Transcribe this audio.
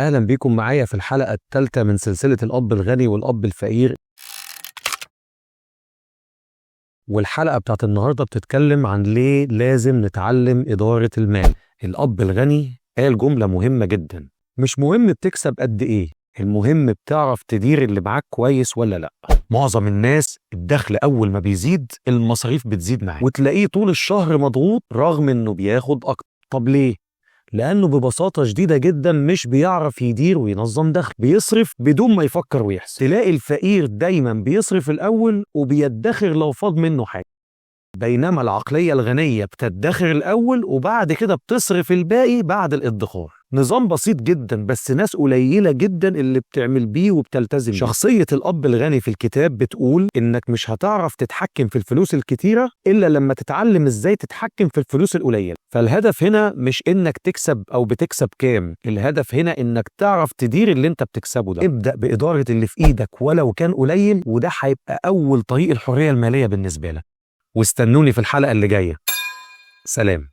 أهلا بيكم معايا في الحلقة الثالثة من سلسلة الأب الغني والأب الفقير. والحلقة بتاعت النهاردة بتتكلم عن ليه لازم نتعلم إدارة المال. الأب الغني قال جملة مهمة جدا: مش مهم بتكسب قد إيه، المهم بتعرف تدير اللي معاك كويس ولا لأ. معظم الناس الدخل أول ما بيزيد المصاريف بتزيد معاه، وتلاقيه طول الشهر مضغوط رغم إنه بياخد أكتر. طب ليه؟ لأنه ببساطة شديدة جدا مش بيعرف يدير وينظم دخل، بيصرف بدون ما يفكر ويحسب. تلاقي الفقير دايما بيصرف الأول وبيدخر لو فاض منه حاجة، بينما العقلية الغنية بتدخر الأول وبعد كده بتصرف الباقي بعد الادخار. نظام بسيط جدا بس ناس قليلة جدا اللي بتعمل بيه وبتلتزم بيه. شخصية الأب الغني في الكتاب بتقول إنك مش هتعرف تتحكم في الفلوس الكتيرة إلا لما تتعلم إزاي تتحكم في الفلوس القليلة. فالهدف هنا مش إنك تكسب أو بتكسب كام، الهدف هنا إنك تعرف تدير اللي أنت بتكسبه ده. ابدأ بإدارة اللي في إيدك ولو كان قليل، وده هيبقى أول طريق الحرية المالية بالنسبة لك. واستنوني في الحلقة اللي جاية. سلام.